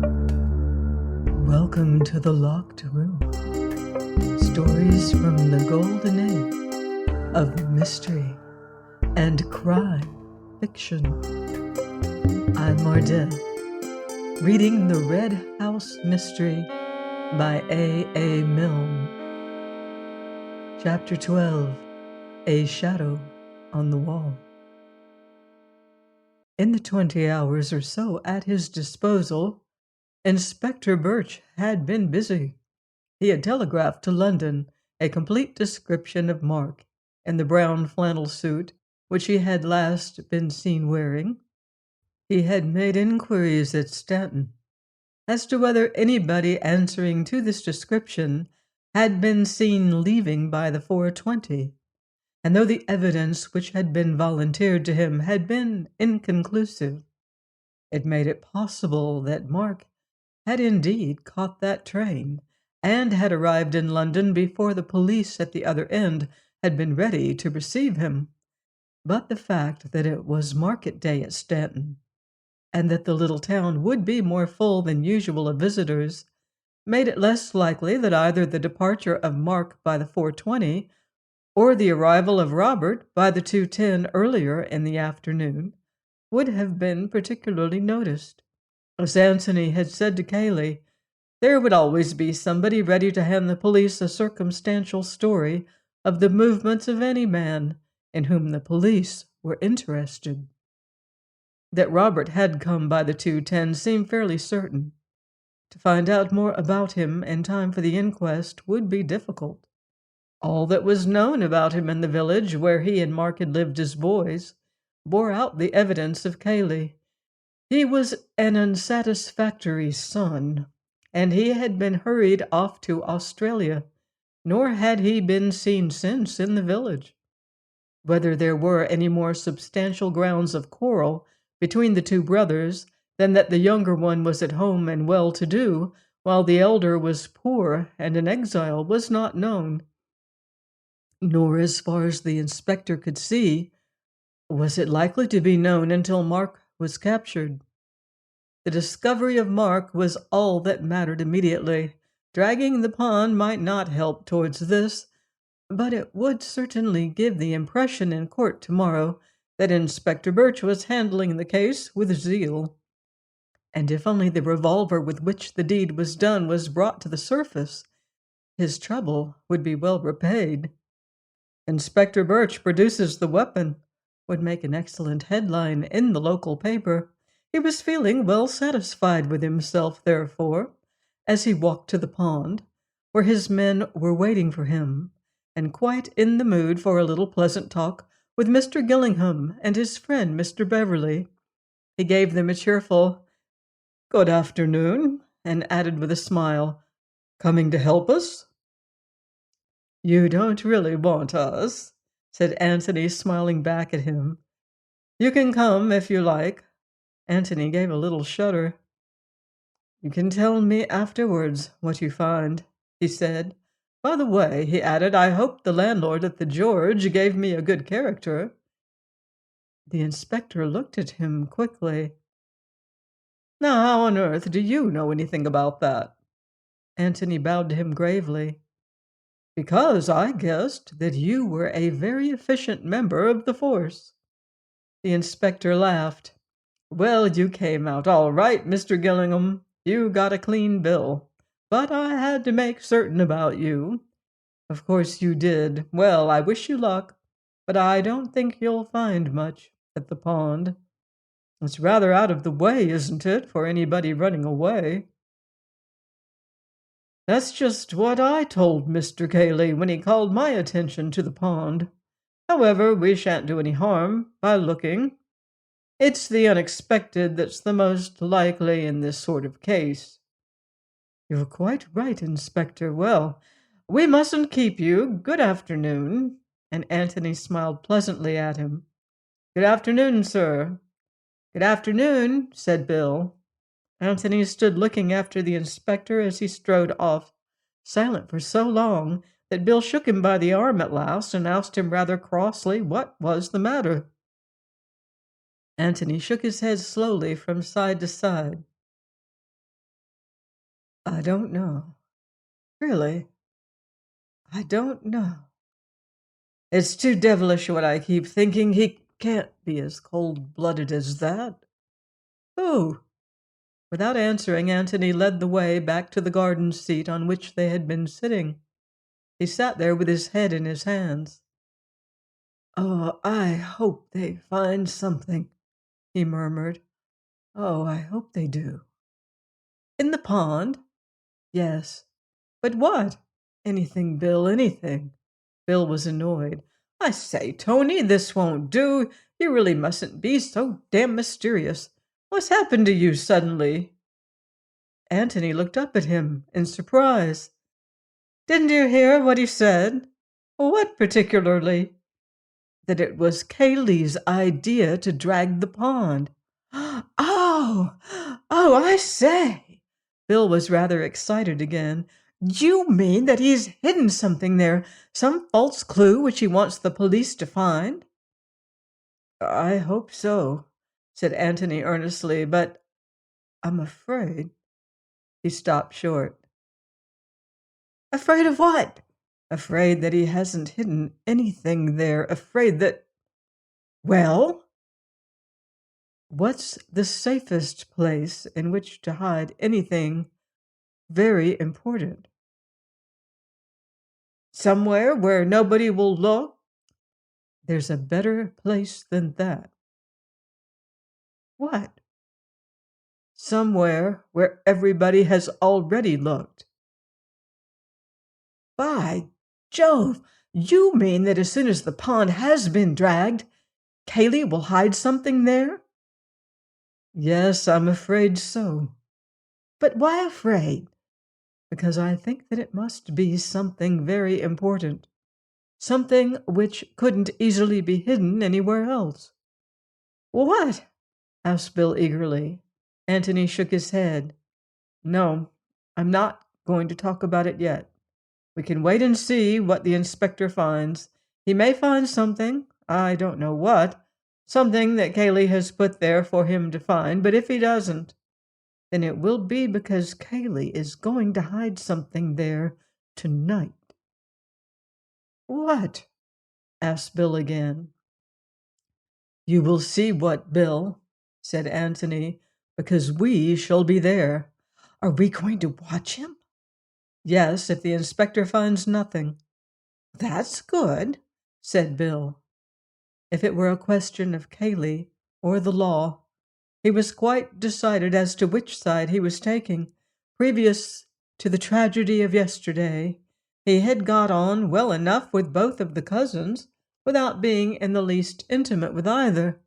Welcome to the Locked Room. Stories from the golden age of mystery and crime fiction. I'm Mardell, reading The Red House Mystery by A. Milne. Chapter 12, A Shadow on the Wall. In the 20 hours or so at his disposal, Inspector Birch had been busy. He had telegraphed to London a complete description of Mark in the brown flannel suit which he had last been seen wearing. He had made inquiries at Stanton as to whether anybody answering to this description had been seen leaving by the 4:20, and though the evidence which had been volunteered to him had been inconclusive, it made it possible that Mark had indeed caught that train and had arrived in London before the police at the other end had been ready to receive him. But the fact that it was market day at Stanton, and that the little town would be more full than usual of visitors, made it less likely that either the departure of Mark by the 4:20 or the arrival of Robert by the 2:10 earlier in the afternoon would have been particularly noticed. As Anthony had said to Cayley, there would always be somebody ready to hand the police a circumstantial story of the movements of any man in whom the police were interested. That Robert had come by the 2:10 seemed fairly certain. To find out more about him in time for the inquest would be difficult. All that was known about him in the village where he and Mark had lived as boys bore out the evidence of Cayley. He was an unsatisfactory son, and he had been hurried off to Australia, nor had he been seen since in the village. Whether there were any more substantial grounds of quarrel between the two brothers than that the younger one was at home and well-to-do, while the elder was poor and an exile, was not known. Nor, as far as the inspector could see, was it likely to be known until Mark was captured. The discovery of Mark was all that mattered immediately. Dragging the pond might not help towards this, but it would certainly give the impression in court tomorrow that Inspector Birch was handling the case with zeal. And if only the revolver with which the deed was done was brought to the surface, his trouble would be well repaid. Inspector Birch produces the weapon would make an excellent headline in the local paper. He was feeling well satisfied with himself, therefore, as he walked to the pond, where his men were waiting for him, and quite in the mood for a little pleasant talk with Mr. Gillingham and his friend Mr. Beverley. He gave them a cheerful "Good afternoon," and added with a smile, "Coming to help us?" "You don't really want us," said Anthony, smiling back at him. "You can come if you like." Anthony gave a little shudder. "You can tell me afterwards what you find," he said. "By the way," he added, "I hope the landlord at the George gave me a good character." The inspector looked at him quickly. "Now, how on earth do you know anything about that?" Anthony bowed to him gravely. "Because I guessed that you were a very efficient member of the force." The inspector laughed. "Well, you came out all right, Mr. Gillingham. You got a clean bill. But I had to make certain about you." "Of course you did. Well, I wish you luck, but I don't think you'll find much at the pond. It's rather out of the way, isn't it, for anybody running away?" "That's just what I told Mr. Cayley when he called my attention to the pond. However, we shan't do any harm by looking. It's the unexpected that's the most likely in this sort of case." "You're quite right, Inspector. Well, we mustn't keep you. Good afternoon." And Anthony smiled pleasantly at him. "Good afternoon, sir." "Good afternoon," said Bill. Anthony stood looking after the inspector as he strode off, silent for so long that Bill shook him by the arm at last and asked him rather crossly what was the matter. Anthony shook his head slowly from side to side. I don't know. Really, I don't know. It's too devilish what I keep thinking. He can't be as cold-blooded as that. Who? Without answering, Antony led the way back to the garden seat on which they had been sitting. He sat there with his head in his hands. "Oh, I hope they find something," he murmured. "Oh, I hope they do." "In the pond?" "Yes." "But what?" "Anything, Bill, anything." Bill was annoyed. "I say, Tony, this won't do. You really mustn't be so damn mysterious. What's happened to you suddenly?" Antony looked up at him in surprise. "Didn't you hear what he said?" "What particularly?" "That it was Kaylee's idea to drag the pond." "Oh, oh, I say!" Bill was rather excited again. "You mean that he's hidden something there, some false clue which he wants the police to find?" "I hope so," said Antony earnestly, "but I'm afraid—" He stopped short. "Afraid of what?" "Afraid that he hasn't hidden anything there. Afraid that—" "Well?" "What's the safest place in which to hide anything very important?" "Somewhere where nobody will look?" "There's a better place than that." "What?" "Somewhere where everybody has already looked." "By Jove! You mean that as soon as the pond has been dragged, Kaylee will hide something there?" "Yes, I'm afraid so." "But why afraid?" "Because I think that it must be something very important. Something which couldn't easily be hidden anywhere else." "What?" asked Bill eagerly. Antony shook his head. "No, I'm not going to talk about it yet. We can wait and see what the inspector finds. He may find something, I don't know what, something that Kaylee has put there for him to find, but if he doesn't, then it will be because Kaylee is going to hide something there tonight." "What?" asked Bill again. "You will see what, Bill," said Antony, "because we shall be there." "Are we going to watch him?" "Yes, if the inspector finds nothing." "That's good," said Bill. If it were a question of Kaylee or the law, he was quite decided as to which side he was taking. Previous to the tragedy of yesterday, he had got on well enough with both of the cousins without being in the least intimate with either.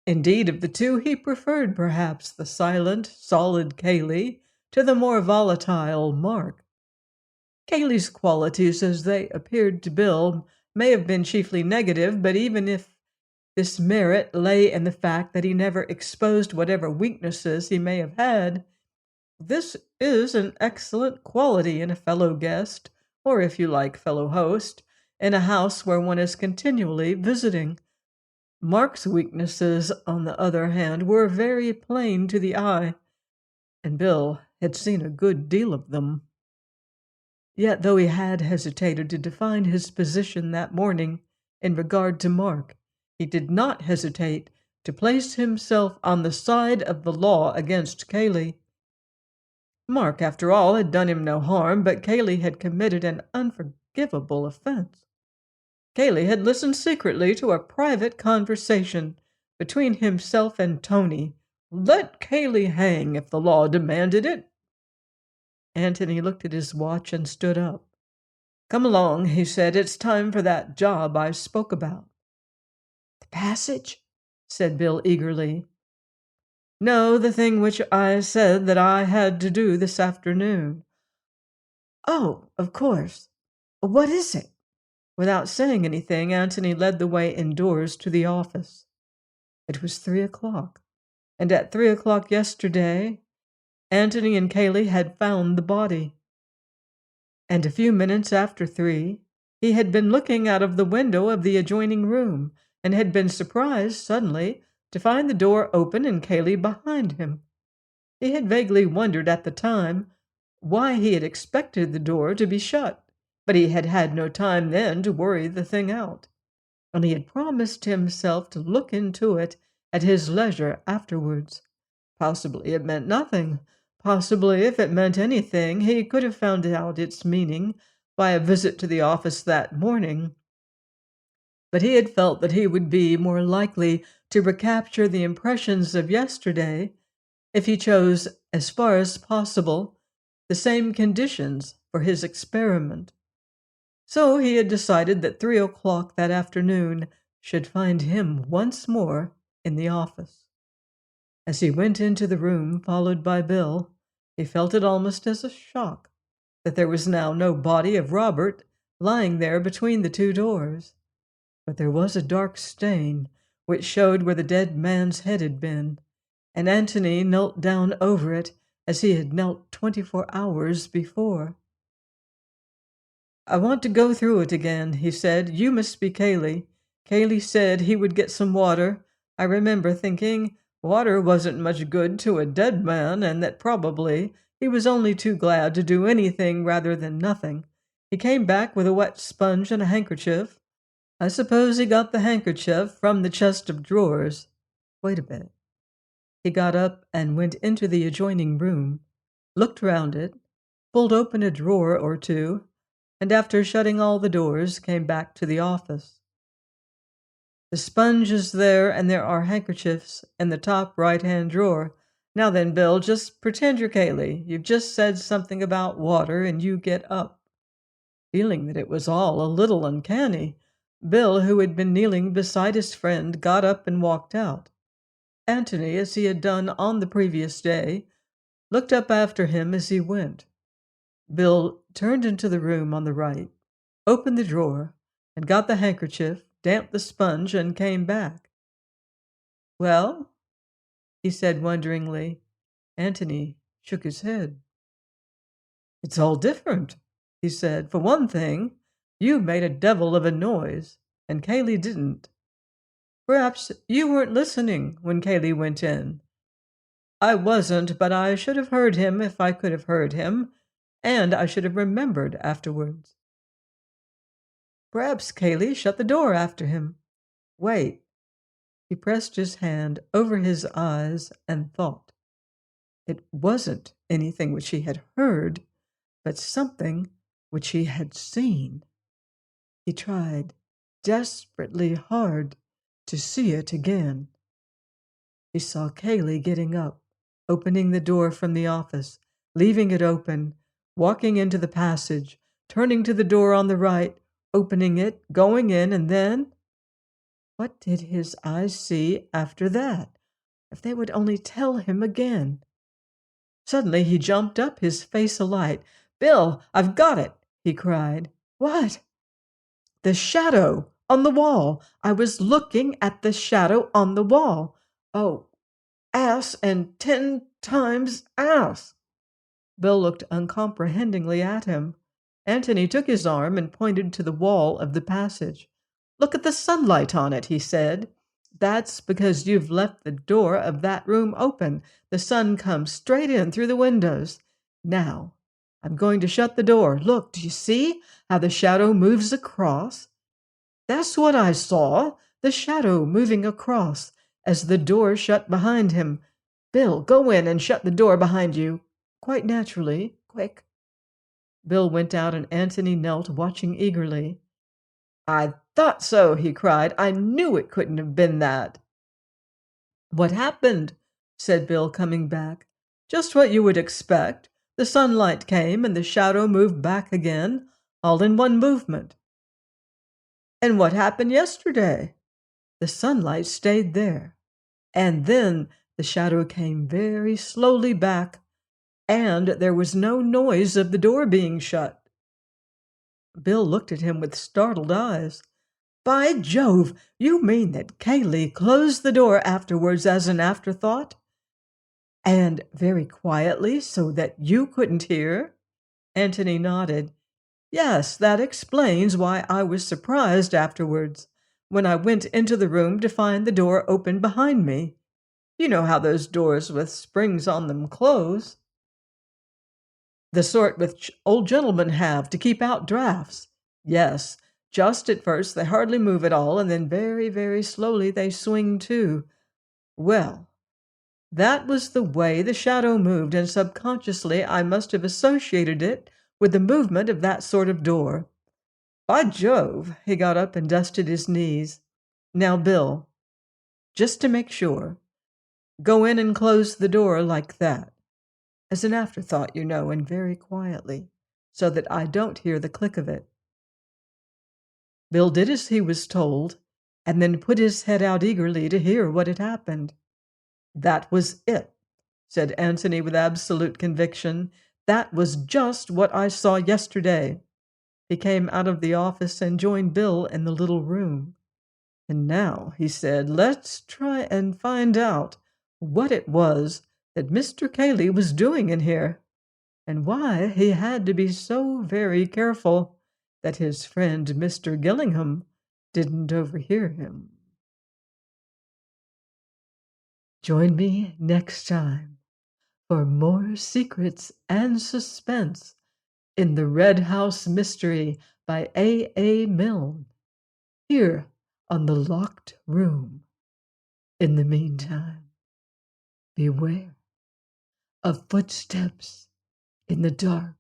Indeed, of the two, he preferred perhaps the silent, solid Kaylee to the more volatile Mark. Kaylee's qualities, as they appeared to Bill, may have been chiefly negative, but even if this merit lay in the fact that he never exposed whatever weaknesses he may have had, this is an excellent quality in a fellow guest, or if you like, fellow host, in a house where one is continually visiting. Mark's weaknesses, on the other hand, were very plain to the eye, and Bill had seen a good deal of them. Yet, though he had hesitated to define his position that morning in regard to Mark, he did not hesitate to place himself on the side of the law against Kaylee. Mark, after all, had done him no harm, but Kaylee had committed an unforgivable offense. Kaylee had listened secretly to a private conversation between himself and Tony. Let Kaylee hang if the law demanded it. Antony looked at his watch and stood up. "Come along," he said. "It's time for that job I spoke about." "The passage?" said Bill eagerly. "No, the thing which I said that I had to do this afternoon." "Oh, of course. What is it?" Without saying anything, Antony led the way indoors to the office. It was 3 o'clock, and at 3 o'clock yesterday, Antony and Kaylee had found the body. And a few minutes after 3, he had been looking out of the window of the adjoining room, and had been surprised suddenly to find the door open and Kaylee behind him. He had vaguely wondered at the time why he had expected the door to be shut, but he had had no time then to worry the thing out, and he had promised himself to look into it at his leisure afterwards. Possibly it meant nothing. Possibly, if it meant anything, he could have found out its meaning by a visit to the office that morning. But he had felt that he would be more likely to recapture the impressions of yesterday if he chose, as far as possible, the same conditions for his experiment. So he had decided that 3 o'clock that afternoon should find him once more in the office. As he went into the room, followed by Bill, he felt it almost as a shock that there was now no body of Robert lying there between the two doors. But there was a dark stain which showed where the dead man's head had been, and Antony knelt down over it as he had knelt 24 hours before. "I want to go through it again," he said. "You must be Cayley. Cayley said he would get some water. I remember thinking water wasn't much good to a dead man, and that probably he was only too glad to do anything rather than nothing. He came back with a wet sponge and a handkerchief. I suppose he got the handkerchief from the chest of drawers. Wait a bit." He got up and went into the adjoining room, looked round it, pulled open a drawer or two, and after shutting all the doors, came back to the office. "The sponge is there, and there are handkerchiefs in the top right-hand drawer. Now then, Bill, just pretend you're Cayley. You've just said something about water, and you get up." Feeling that it was all a little uncanny, Bill, who had been kneeling beside his friend, got up and walked out. Antony, as he had done on the previous day, looked up after him as he went. Bill turned into the room on the right, opened the drawer, and got the handkerchief, damped the sponge, and came back. "Well?" he said wonderingly. Antony shook his head. "It's all different," he said. "For one thing, you made a devil of a noise, and Cayley didn't. Perhaps you weren't listening when Cayley went in. I wasn't, but I should have heard him if I could have heard him, and I should have remembered afterwards. Perhaps Cayley shut the door after him. Wait." He pressed his hand over his eyes and thought. It wasn't anything which he had heard, but something which he had seen. He tried desperately hard to see it again. He saw Cayley getting up, opening the door from the office, leaving it open, walking into the passage, turning to the door on the right, opening it, going in, and then what did his eyes see after that? If they would only tell him again. Suddenly he jumped up, his face alight. "Bill, I've got it!" he cried. "What?" "The shadow on the wall. I was looking at the shadow on the wall. Oh, ass and 10 times ass!" Bill looked uncomprehendingly at him. Antony took his arm and pointed to the wall of the passage. "Look at the sunlight on it," he said. "That's because you've left the door of that room open. The sun comes straight in through the windows. Now, I'm going to shut the door. Look, do you see how the shadow moves across?" "That's what I saw, the shadow moving across as the door shut behind him. Bill, go in and shut the door behind you. Quite naturally. Quick." Bill went out and Antony knelt, watching eagerly. "I thought so," he cried. "I knew it couldn't have been that." "What happened?" said Bill, coming back. "Just what you would expect. The sunlight came and the shadow moved back again, all in one movement." "And what happened yesterday?" "The sunlight stayed there, and then the shadow came very slowly back, and there was no noise of the door being shut." Bill looked at him with startled eyes. "By Jove, you mean that Cayley closed the door afterwards as an afterthought? And very quietly, so that you couldn't hear?" Antony nodded. "Yes, that explains why I was surprised afterwards, when I went into the room to find the door open behind me. You know how those doors with springs on them close." The sort which old gentlemen have to keep out draughts. Yes, just at first they hardly move at all, and then very, very slowly they swing to. Well, that was the way the shadow moved, and subconsciously I must have associated it with the movement of that sort of door. By Jove! He got up and dusted his knees. Now, Bill, just to make sure, go in and close the door like that. As an afterthought, you know, and very quietly, so that I don't hear the click of it. Bill did as he was told, and then put his head out eagerly to hear what had happened. That was it, said Antony with absolute conviction. That was just what I saw yesterday. He came out of the office and joined Bill in the little room. And now, he said, let's try and find out what it was that Mr. Cayley was doing in here, and why he had to be so very careful that his friend Mr. Gillingham didn't overhear him. Join me next time for more secrets and suspense in The Red House Mystery by A. Milne, here on The Locked Room. In the meantime, beware of footsteps in the dark.